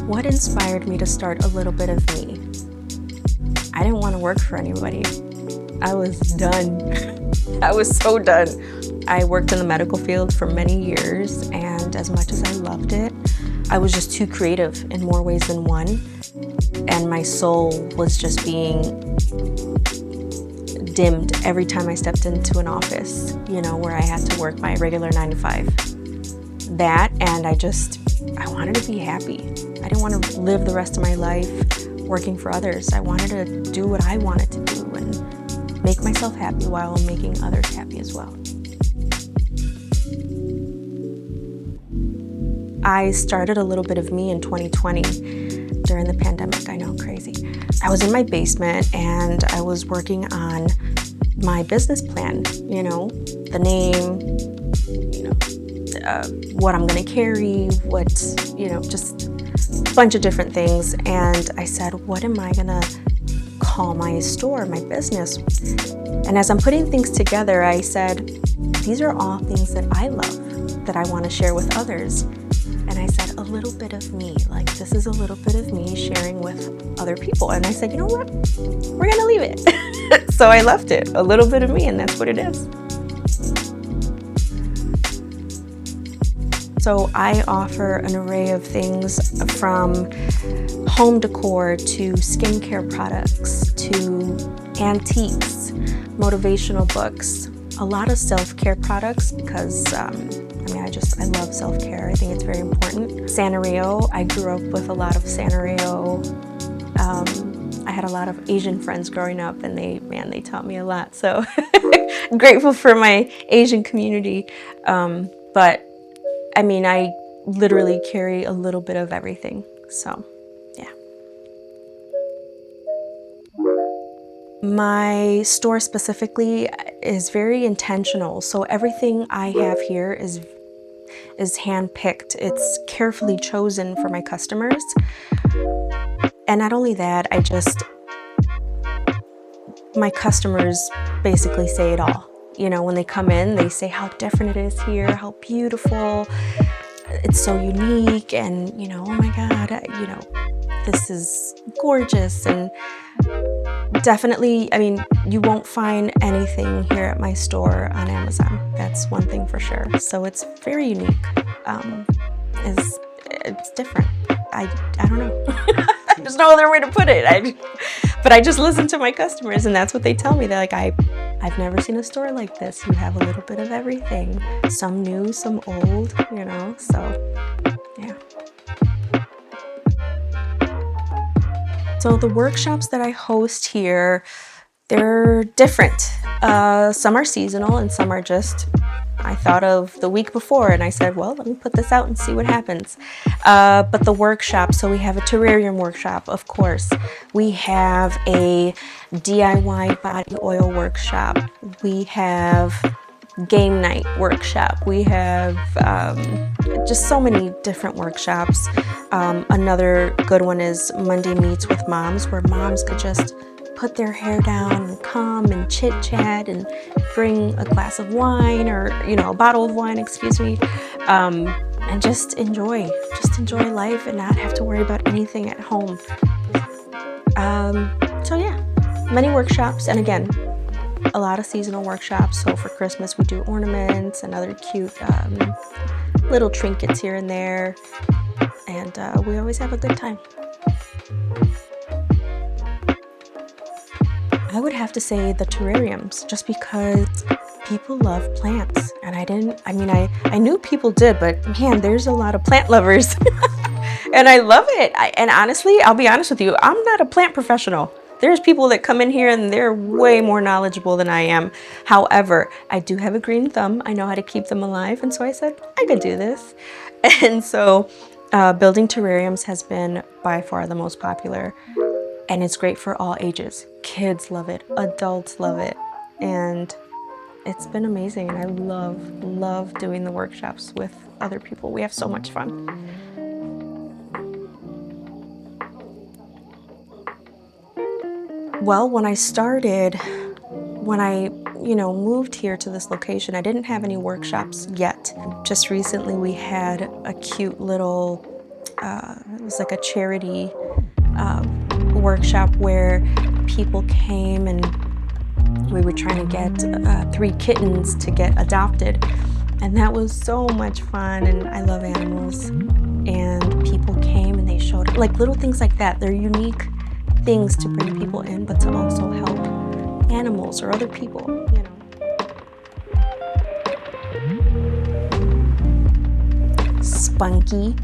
What inspired me to start A Little Bit of Me? I didn't want to work for anybody. I was done. I was so done. I worked in the medical field for many years, and as much as I loved it, I was just too creative in more ways than one. And my soul was just being dimmed every time I stepped into an office, where I had to work my regular 9 to 5. That, and I wanted to be happy. I didn't want to live the rest of my life working for others. I wanted to do what I wanted to do and make myself happy while making others happy as well. I started A Little Bit of Me in 2020 during the pandemic. I know, crazy. I was in my basement and I was working on my business plan, the name, what I'm going to carry, just a bunch of different things. And I said, what am I going to call my store, my business? And as I'm putting things together, I said, these are all things that I love, that I want to share with others. And I said, a little bit of me, like this is a little bit of me sharing with other people. And I said, you know what, we're going to leave it. So I left it, a little bit of me, and that's what it is. So I offer an array of things from home decor to skincare products to antiques, motivational books, a lot of self-care products because I love self-care. I think it's very important. Sanrio, I grew up with a lot of Sanrio. I had a lot of Asian friends growing up, and they taught me a lot. So grateful for my Asian community. But I literally carry a little bit of everything. So, yeah. My store specifically is very intentional. So everything I have here is hand-picked. It's carefully chosen for my customers. And not only that, my customers basically say it all. When they come in, they say how different it is here, how beautiful, it's so unique, and, oh my God, this is gorgeous. And definitely, you won't find anything here at my store on Amazon. That's one thing for sure. So it's very unique. It's different. I don't know. There's no other way to put it. But I just listen to my customers, and that's what they tell me. They're like, I've never seen a store like this. You have a little bit of everything. Some new, some old, so yeah. So the workshops that I host here, they're different. Some are seasonal and some are just, I thought of the week before and I said, well, let me put this out and see what happens. But the workshop, so we have a terrarium workshop, of course. We have a DIY body oil workshop. We have game night workshop. We have just so many different workshops. Another good one is Monday Meets with Moms, where moms could just put their hair down and come and chit chat and bring a glass of wine or, a bottle of wine, and just enjoy life and not have to worry about anything at home. So yeah, many workshops, and again, a lot of seasonal workshops. So for Christmas, we do ornaments and other cute little trinkets here and there, and we always have a good time. I would have to say the terrariums, just because people love plants. And I knew people did, but man, there's a lot of plant lovers. And I love it. And honestly, I'll be honest with you, I'm not a plant professional. There's people that come in here and they're way more knowledgeable than I am. However, I do have a green thumb. I know how to keep them alive. And so I said, I could do this. And so building terrariums has been by far the most popular. And it's great for all ages. Kids love it, adults love it, and it's been amazing. And I love doing the workshops with other people. We have so much fun. Well, when I moved here to this location, I didn't have any workshops yet. Just recently we had a cute little it was like a charity workshop where people came and we were trying to get 3 kittens to get adopted. And that was so much fun, and I love animals. And people came and they showed, like, little things like that. They're unique things to bring people in, but to also help animals or other people, you know. Spunky,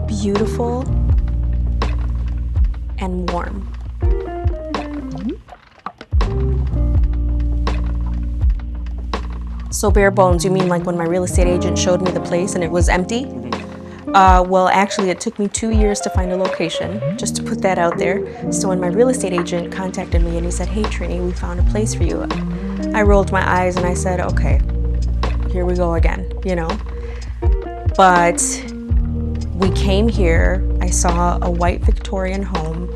beautiful, and warm. So bare bones, you mean like when my real estate agent showed me the place and it was empty? Well, actually, it took me 2 years to find a location, just to put that out there. So when my real estate agent contacted me and he said, "Hey, Trinie, we found a place for you," I rolled my eyes and I said, okay, here we go again, you know. But we came here, I saw a white Victorian home,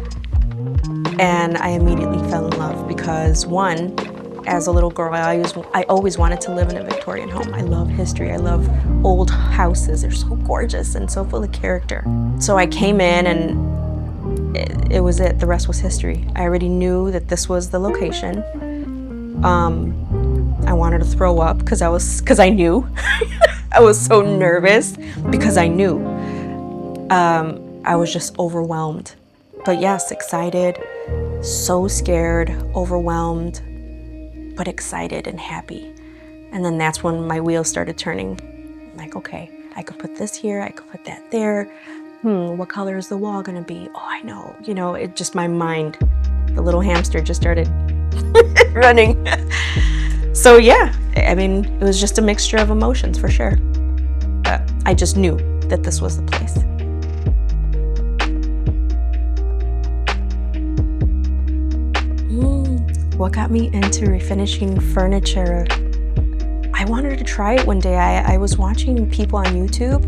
and I immediately fell in love because, one, as a little girl, I always wanted to live in a Victorian home. I love history. I love old houses. They're so gorgeous and so full of character. So I came in and it was it. The rest was history. I already knew that this was the location. I wanted to throw up because I knew. I was so nervous because I knew. I was just overwhelmed. But yes, excited, so scared, overwhelmed, but excited and happy. And then that's when my wheels started turning. I'm like, okay, I could put this here, I could put that there. What color is the wall gonna be? Oh, I know. You know, it just, my mind, the little hamster just started running. So yeah, I mean, it was just a mixture of emotions for sure. I just knew that this was the place. What got me into refinishing furniture? I wanted to try it one day. I was watching people on YouTube,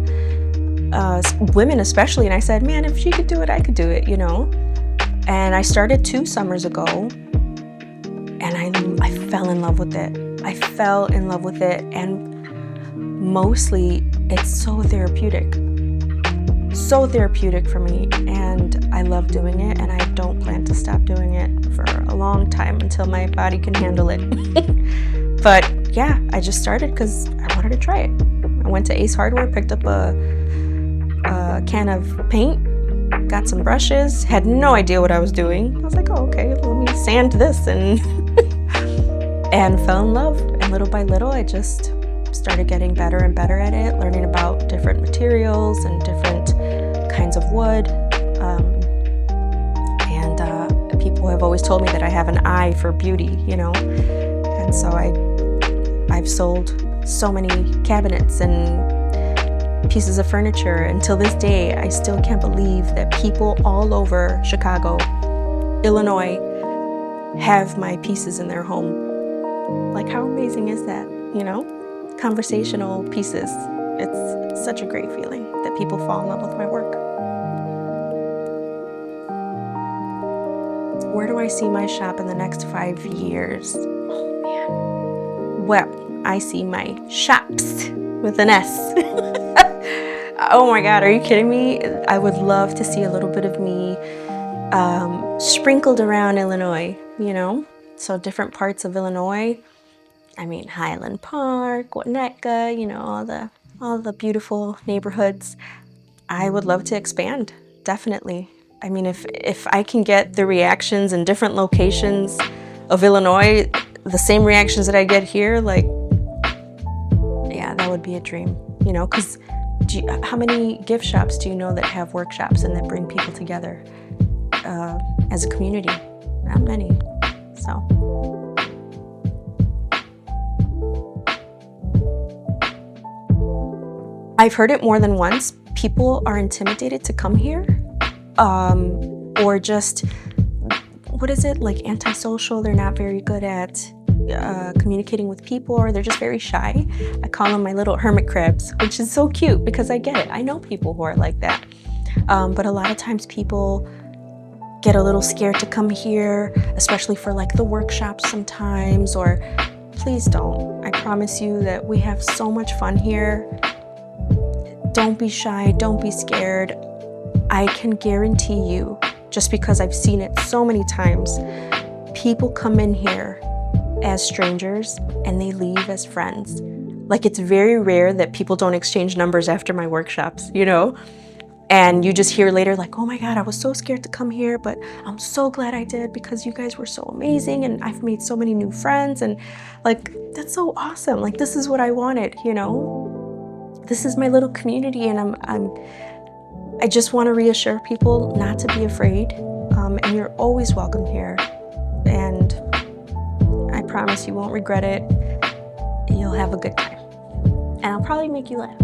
women especially, and I said, man, if she could do it, I could do it, you know? And I started 2 summers ago, and I fell in love with it. I fell in love with it, and mostly it's so therapeutic. So therapeutic for me, and I love doing it, and I don't plan to stop doing it for a long time until my body can handle it. But yeah, I just started because I wanted to try it. I went to Ace Hardware, picked up a can of paint, got some brushes, had no idea what I was doing. I was like, oh, okay, let me sand this, and and fell in love. And little by little, I just started getting better and better at it, learning about different materials and different kinds of wood. And people have always told me that I have an eye for beauty, you know? And so I've sold so many cabinets and pieces of furniture. Until this day, I still can't believe that people all over Chicago, Illinois, have my pieces in their home. Like, how amazing is that, you know? Conversational pieces. It's such a great feeling that people fall in love with my work. Where do I see my shop in the next 5 years? Oh man. Well, I see my shops with an S. Oh my God, are you kidding me? I would love to see a little bit of me sprinkled around Illinois, you know? So different parts of Illinois. I mean, Highland Park, Winnetka, you know, all the beautiful neighborhoods. I would love to expand, definitely. I mean, if I can get the reactions in different locations of Illinois, the same reactions that I get here, like, yeah, that would be a dream, you know, because how many gift shops do you know that have workshops and that bring people together as a community? Not many, so. I've heard it more than once. People are intimidated to come here, or just, what is it, like antisocial? They're not very good at communicating with people, or they're just very shy. I call them my little hermit crabs, which is so cute because I get it. I know people who are like that. But a lot of times people get a little scared to come here, especially for like the workshops sometimes, or please don't. I promise you that we have so much fun here. Don't be shy, don't be scared. I can guarantee you, just because I've seen it so many times, people come in here as strangers and they leave as friends. Like, it's very rare that people don't exchange numbers after my workshops, you know? And you just hear later like, oh my God, I was so scared to come here, but I'm so glad I did because you guys were so amazing and I've made so many new friends. And like, that's so awesome. Like, this is what I wanted, you know? This is my little community, and I just want to reassure people not to be afraid. And you're always welcome here. And I promise you won't regret it. You'll have a good time. And I'll probably make you laugh.